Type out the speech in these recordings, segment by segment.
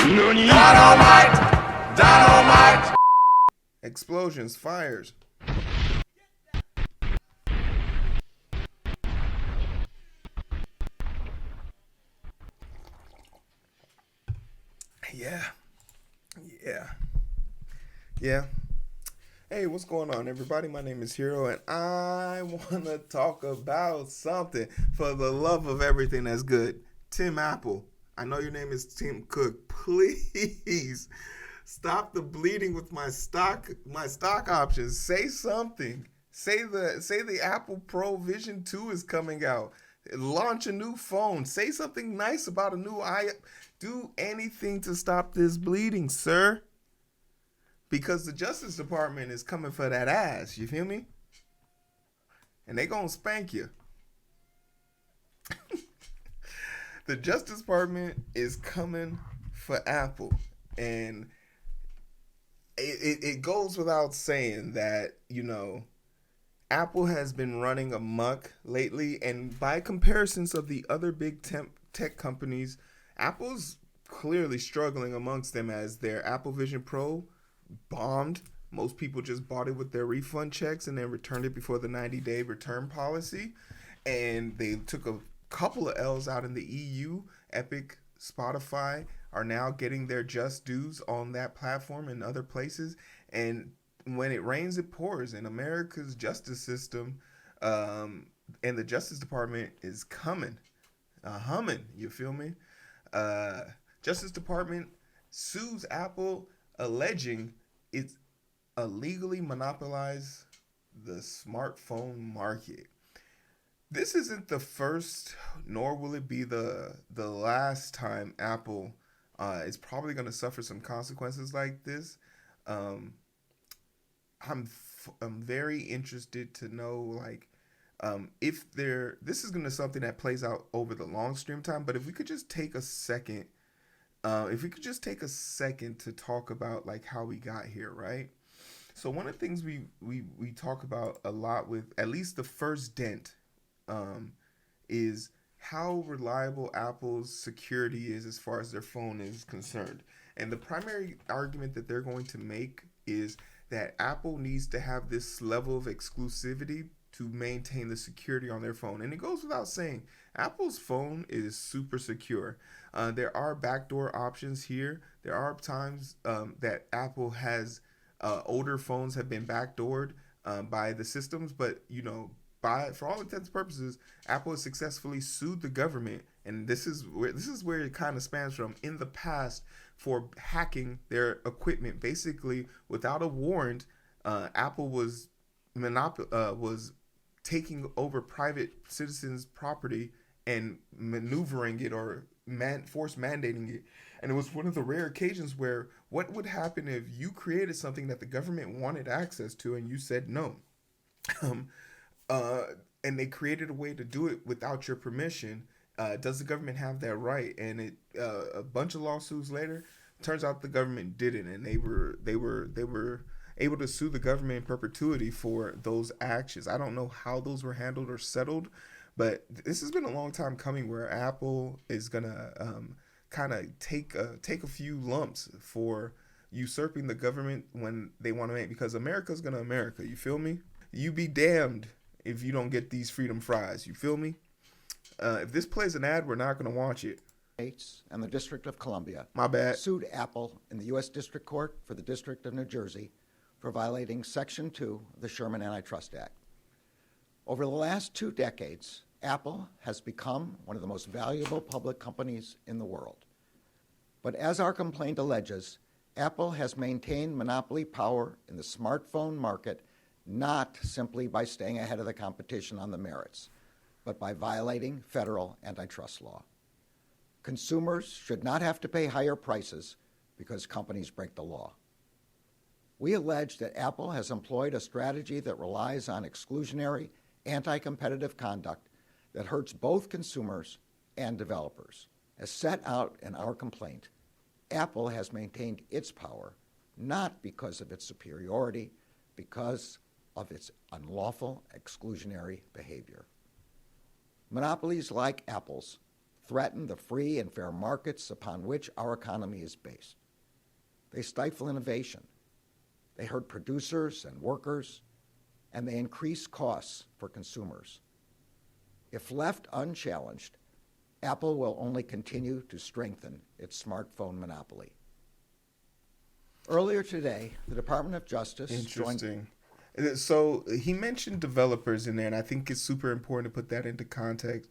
Dynamite! Dynamite! Explosions, fires. Yeah. Yeah. Yeah. Hey, what's going on, everybody? My name is Hero, and I want to talk about something for the love of everything that's good. Tim Apple. I know your name is Tim Cook. Please stop the bleeding with my stock options. Say something. Say the Apple Pro Vision 2 is coming out. Launch a new phone. Say something nice about a new i. Do anything to stop this bleeding, sir. Because the Justice Department is coming for that ass. You feel me? And they gonna spank you. The Justice Department is coming for Apple, and it goes without saying that, Apple has been running amok lately, and by comparisons of the other big tech companies, Apple's clearly struggling amongst them, as their Apple Vision Pro bombed. Most people just bought it with their refund checks and then returned it before the 90-day return policy. And they took a couple of L's out in the EU. Epic, Spotify are now getting their just dues on that platform and other places. And when it rains, it pours. And America's justice system and the Justice Department is coming. Humming, you feel me? Justice Department sues Apple, alleging it illegally monopolized the smartphone market. This isn't the first, nor will it be the last time Apple is probably going to suffer some consequences like this. I'm very interested to know, if this is going to something that plays out over the long stream time. But if we could just take a second. To talk about how we got here, right? So one of the things we talk about a lot, with at least the first dent, is how reliable Apple's security is as far as their phone is concerned. And the primary argument that they're going to make is that Apple needs to have this level of exclusivity to maintain the security on their phone. And it goes without saying, Apple's phone is super secure. There are backdoor options here. There are times that Apple has older phones have been backdoored by the systems, but for all intents and purposes, Apple has successfully sued the government, and this is where it kind of spans from, in the past, for hacking their equipment. Basically, without a warrant, Apple was taking over private citizens' property and maneuvering it, or force mandating it. And it was one of the rare occasions where, what would happen if you created something that the government wanted access to and you said no? And they created a way to do it without your permission. Does the government have that right? And a bunch of lawsuits later, turns out the government didn't, and they were able to sue the government in perpetuity for those actions. I don't know how those were handled or settled, but this has been a long time coming, where Apple is gonna kind of take a few lumps for usurping the government when they want to make, because America's gonna America. You feel me? You be damned if you don't get these freedom fries. You feel me? If this plays an ad, we're not gonna watch it. States and the District of Columbia My bad. sued Apple in the U.S. District Court for the District of New Jersey for violating Section 2 of the Sherman Antitrust Act. Over the last 2 decades, Apple has become one of the most valuable public companies in the world. But as our complaint alleges, Apple has maintained monopoly power in the smartphone market not simply by staying ahead of the competition on the merits, but by violating federal antitrust law. Consumers should not have to pay higher prices because companies break the law. We allege that Apple has employed a strategy that relies on exclusionary, anti-competitive conduct that hurts both consumers and developers. As set out in our complaint, Apple has maintained its power not because of its superiority, because of its unlawful exclusionary behavior. Monopolies like Apple's threaten the free and fair markets upon which our economy is based. They stifle innovation. They hurt producers and workers, and they increase costs for consumers. If left unchallenged, Apple will only continue to strengthen its smartphone monopoly. Earlier today, the Department of Justice Interesting. So he mentioned developers in there, and I think it's super important to put that into context.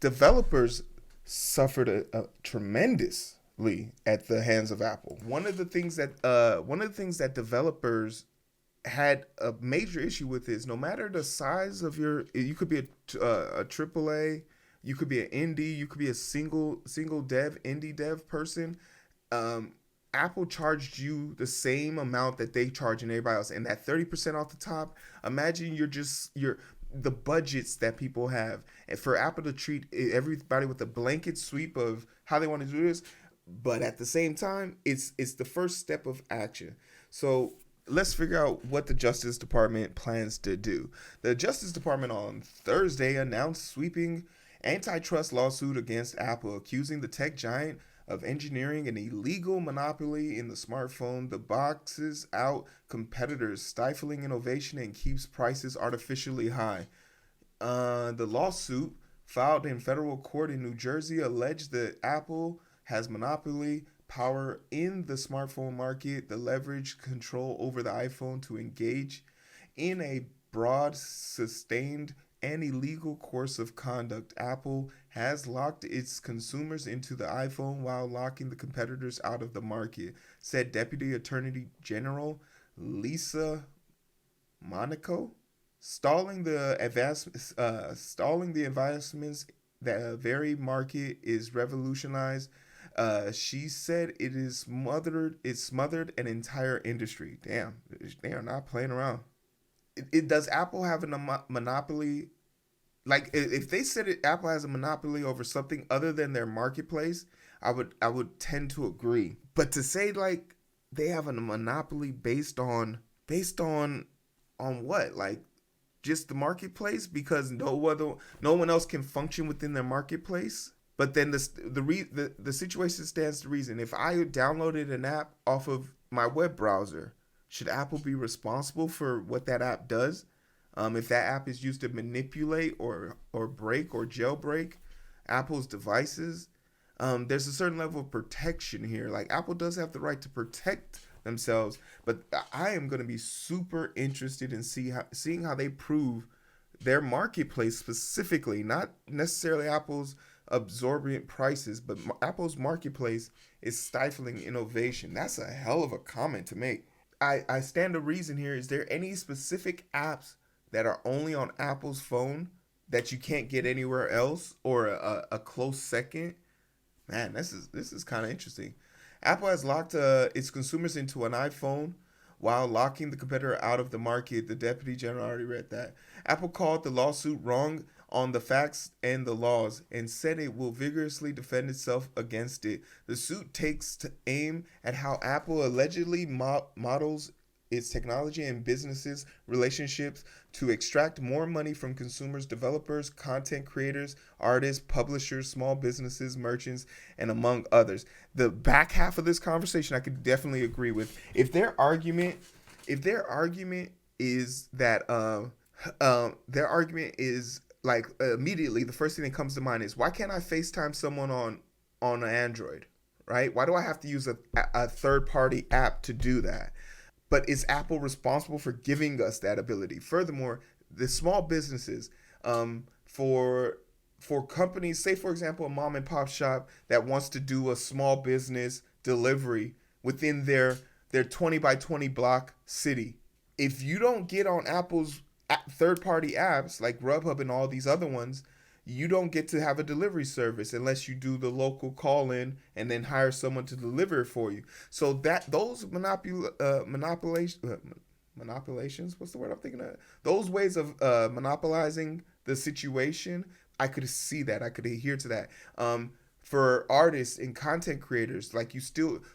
Developers suffered a tremendously at the hands of Apple. One of the things that developers had a major issue with is no matter the size of you could be a AAA, you could be an indie, you could be a single indie dev person. Apple charged you the same amount that they charge in everybody else, and that 30% off the top. Imagine the budgets that people have, and for Apple to treat everybody with a blanket sweep of how they want to do this, but at the same time, it's the first step of action. So let's figure out what the Justice Department plans to do. The Justice Department on Thursday announced sweeping antitrust lawsuit against Apple, accusing the tech giant of engineering an illegal monopoly in the smartphone that boxes out competitors, stifling innovation, and keeps prices artificially high. The lawsuit, filed in federal court in New Jersey, alleged that Apple has monopoly power in the smartphone market, the leverage control over the iPhone to engage in a broad, sustained, and illegal course of conduct. Apple has locked its consumers into the iPhone while locking the competitors out of the market, said Deputy Attorney General Lisa Monaco, stalling the advancements that very market is revolutionized. She said it smothered an entire industry. Damn, they are not playing around. Does Apple have a monopoly? Like, if they said Apple has a monopoly over something other than their marketplace, I would tend to agree. But to say like they have a monopoly based on what? Like just the marketplace, because no one else can function within their marketplace. But then the situation stands to reason. If I downloaded an app off of my web browser, should Apple be responsible for what that app does? If that app is used to manipulate or break or jailbreak Apple's devices, there's a certain level of protection here. Like, Apple does have the right to protect themselves, but I am going to be super interested in seeing how they prove their marketplace specifically, not necessarily Apple's absorbent prices, but Apple's marketplace is stifling innovation. That's a hell of a comment to make. I stand to reason here. Is there any specific apps that are only on Apple's phone that you can't get anywhere else, or a close second? Man, this is kind of interesting. Apple has locked its consumers into an iPhone while locking the competitor out of the market. The Deputy General already read that. Apple called the lawsuit wrong on the facts and the laws and said it will vigorously defend itself against it. The suit takes aim at how Apple allegedly models its technology and businesses relationships to extract more money from consumers, developers, content creators, artists, publishers, small businesses, merchants, and among others. The back half of this conversation I could definitely agree with. If their argument is that their argument is like, immediately the first thing that comes to mind is, why can't I FaceTime someone on an Android, right? Why do I have to use a third-party app to do that? But is Apple responsible for giving us that ability? Furthermore, the small businesses, for companies, say for example a mom and pop shop that wants to do a small business delivery within their 20 by 20 block city. If you don't get on Apple's third-party apps like Grubhub and all these other ones, you don't get to have a delivery service unless you do the local call-in and then hire someone to deliver it for you. So that those monopolizations, what's the word I'm thinking of? Those ways of monopolizing the situation, I could see that. I could adhere to that. For artists and content creators,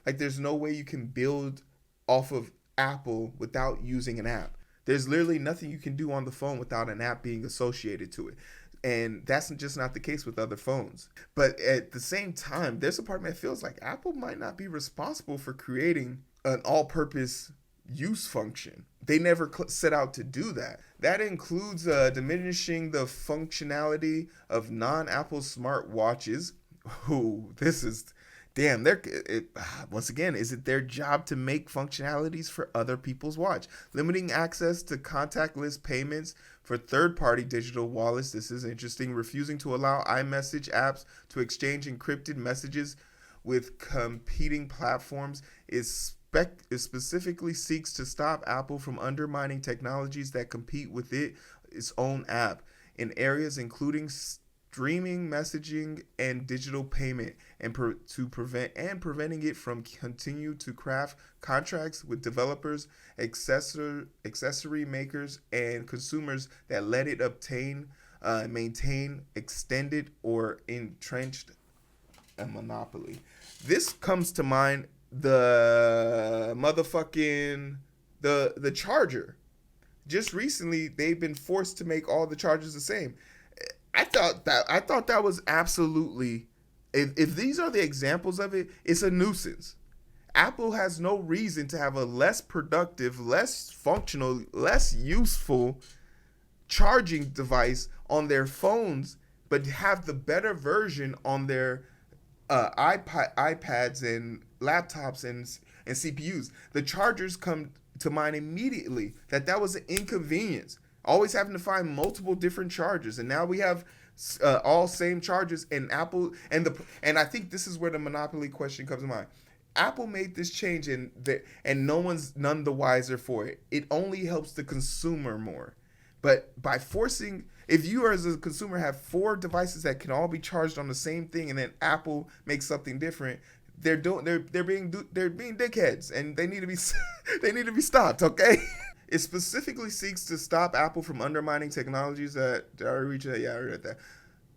there's no way you can build off of Apple without using an app. There's literally nothing you can do on the phone without an app being associated to it. And that's just not the case with other phones. But at the same time, there's a part that feels like Apple might not be responsible for creating an all-purpose use function. They never set out to do that. That includes diminishing the functionality of non-Apple smartwatches. Ooh, this is... Damn, once again, is it their job to make functionalities for other people's watch? Limiting access to contactless payments for third-party digital wallets. This is interesting. Refusing to allow iMessage apps to exchange encrypted messages with competing platforms specifically seeks to stop Apple from undermining technologies that compete with its own app in areas including streaming, messaging, and digital payment, and preventing it from continue to craft contracts with developers, accessory makers, and consumers that let it obtain, maintain, extended, or entrenched a monopoly. This comes to mind the motherfucking the charger. Just recently, they've been forced to make all the chargers the same. I thought that was absolutely, if these are the examples of it, it's a nuisance. Apple has no reason to have a less productive, less functional, less useful charging device on their phones, but have the better version on their iPads and laptops and CPUs. The chargers come to mind immediately. That was an inconvenience. Always having to find multiple different chargers, and now we have all same chargers. And Apple and I think this is where the monopoly question comes to mind. Apple made this change, and no one's none the wiser for it. It only helps the consumer more. But by forcing, if you as a consumer have 4 devices that can all be charged on the same thing, and then Apple makes something different, they're being dickheads, and they need to be stopped. Okay. It specifically seeks to stop Apple from undermining technologies that are reaching. Yeah, I read that.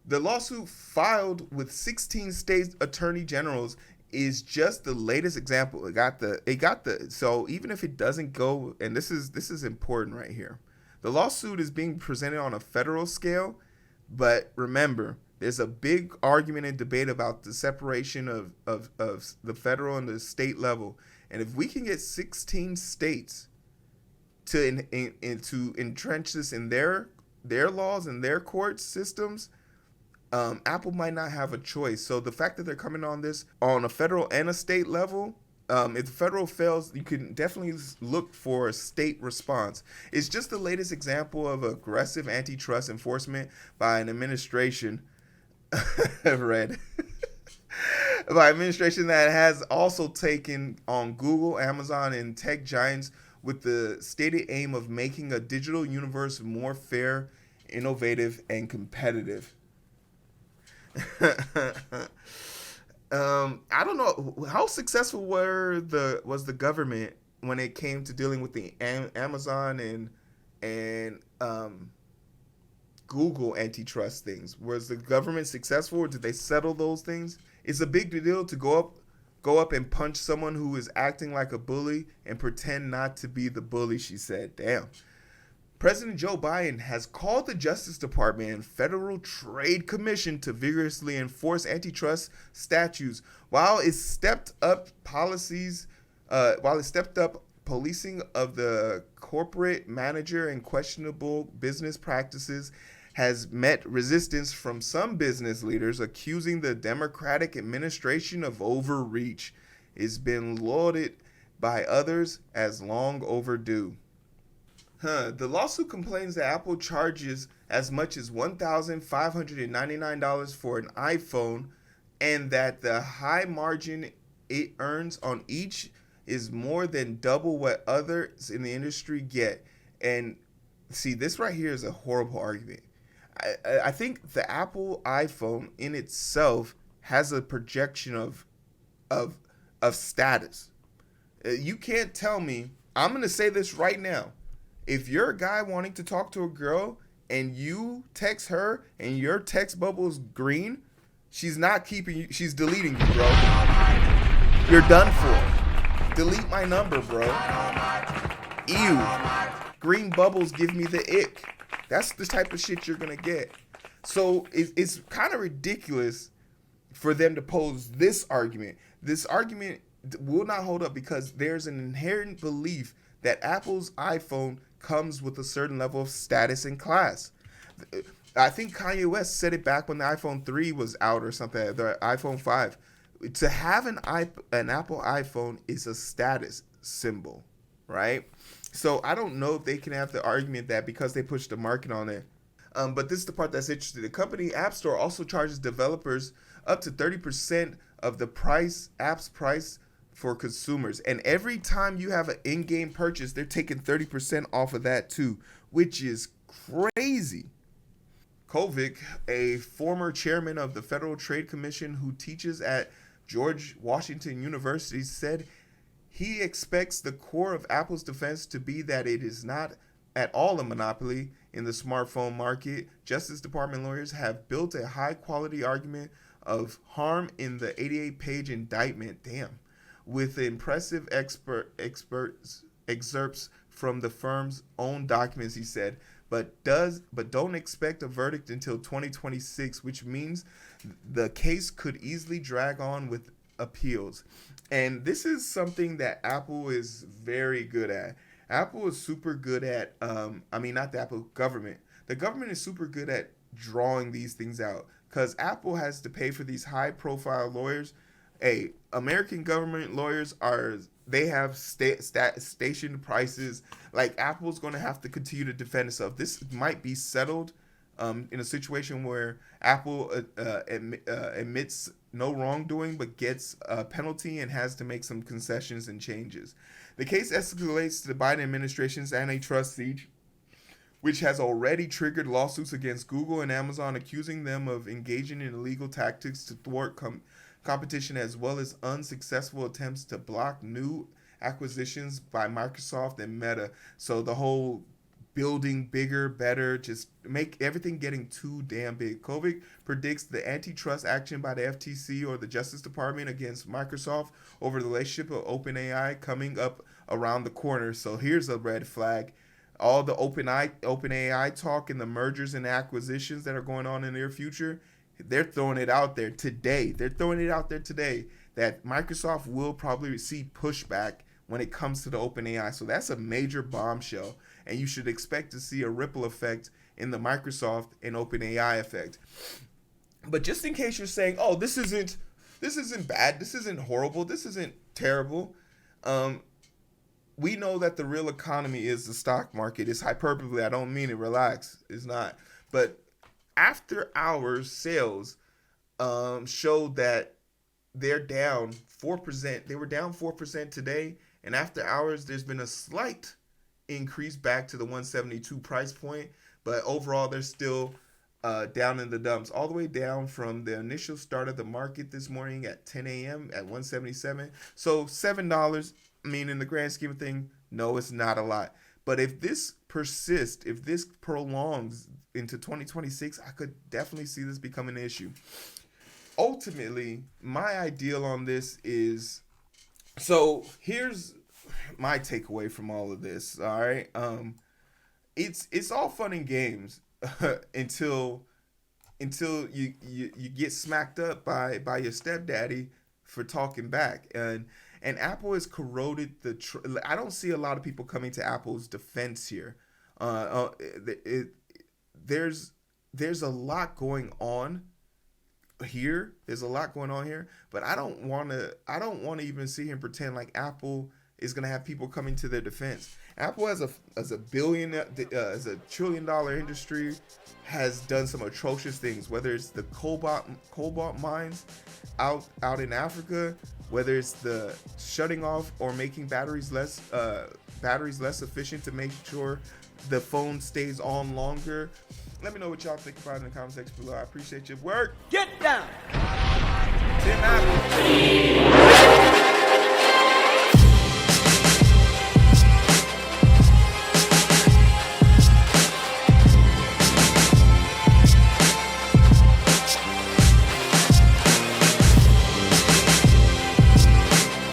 The lawsuit filed with 16 state attorney generals is just the latest example. It got the. So even if it doesn't go, and this is important right here. The lawsuit is being presented on a federal scale, but remember, there's a big argument and debate about the separation of the federal and the state level. And if we can get 16 states to entrench this in their laws and their court systems, Apple might not have a choice. So the fact that they're coming on this on a federal and a state level, if the federal fails, you can definitely look for a state response. It's just the latest example of aggressive antitrust enforcement by an administration by administration that has also taken on Google, Amazon, and tech giants with the stated aim of making a digital universe more fair, innovative, and competitive. I don't know how successful was the government when it came to dealing with the Amazon and Google antitrust things. Was the government successful, or did they settle those things? It's a big deal to go up and punch someone who is acting like a bully and pretend not to be the bully, she said. Damn. President Joe Biden has called the Justice Department and Federal Trade Commission to vigorously enforce antitrust statutes while it stepped up policing of the corporate manager and questionable business practices has met resistance from some business leaders accusing the Democratic administration of overreach. It's been lauded by others as long overdue. The lawsuit complains that Apple charges as much as $1,599 for an iPhone, and that the high margin it earns on each is more than double what others in the industry get. And see, this right here is a horrible argument. I think the Apple iPhone in itself has a projection of status. You can't tell me. I'm going to say this right now. If you're a guy wanting to talk to a girl and you text her and your text bubble is green, she's not keeping you. She's deleting you, bro. You're done for. Delete my number, bro. Ew. Green bubbles give me the ick. That's the type of shit you're going to get. So it's kind of ridiculous for them to pose this argument. This argument will not hold up because there's an inherent belief that Apple's iPhone comes with a certain level of status and class. I think Kanye West said it back when the iPhone 3 was out or something, the iPhone 5. To have an Apple iPhone is a status symbol, right? So I don't know if they can have the argument that because they pushed the market on it. But this is the part that's interesting. The company App Store also charges developers up to 30% of the app's price for consumers. And every time you have an in-game purchase, they're taking 30% off of that too, which is crazy. Kovic, a former chairman of the Federal Trade Commission who teaches at George Washington University, said he expects the core of Apple's defense to be that it is not at all a monopoly in the smartphone market. Justice Department lawyers have built a high-quality argument of harm in the 88-page indictment, with impressive excerpts from the firm's own documents, he said, but don't expect a verdict until 2026, which means the case could easily drag on with appeals. And this is something that Apple is very good at. Apple is super good at, not the Apple government. The government is super good at drawing these things out because Apple has to pay for these high-profile lawyers. American government lawyers they have stationed prices. Like, Apple's going to have to continue to defend itself. This might be settled in a situation where Apple admits no wrongdoing but gets a penalty and has to make some concessions and changes. The case escalates to the Biden administration's antitrust siege, which has already triggered lawsuits against Google and Amazon, accusing them of engaging in illegal tactics to thwart competition, as well as unsuccessful attempts to block new acquisitions by Microsoft and Meta. So the whole building bigger, better, just make everything getting too damn big. Kovic predicts the antitrust action by the FTC or the Justice Department against Microsoft over the relationship of OpenAI coming up around the corner. So here's a red flag. All the OpenAI talk and the mergers and acquisitions that are going on in their future, they're throwing it out there today. That Microsoft will probably see pushback when it comes to the OpenAI. So that's a major bombshell, and you should expect to see a ripple effect in the Microsoft and OpenAI effect. But just in case you're saying, oh, this isn't bad, this isn't horrible, this isn't terrible, we know that the real economy is the stock market. It's hyperbole. I don't mean it. Relax. It's not. But after hours sales showed that they're down 4%. They were down 4% today. And after hours, there's been a slight increase back to the 172 price point. But overall, they're still down in the dumps, all the way down from the initial start of the market this morning at 10 a.m. at 177. So $7. I mean, in the grand scheme of things, no, it's not a lot. But if this persists, if this prolongs into 2026, I could definitely see this becoming an issue. Ultimately, my ideal on this is, so here's my takeaway from all of this, all right? It's all fun and games until you get smacked up by your stepdaddy for talking back. And Apple has corroded I don't see a lot of people coming to Apple's defense here. There's a lot going on here. But I don't want to even sit here and pretend like Apple is going to have people coming to their defense. Apple as a $1 trillion industry has done some atrocious things, whether it's the cobalt mines out in Africa, whether it's the shutting off or making batteries less efficient to make sure the phone stays on longer. Let me know what y'all think about it in the comment section below. I appreciate your work. Get down! Tim Apple.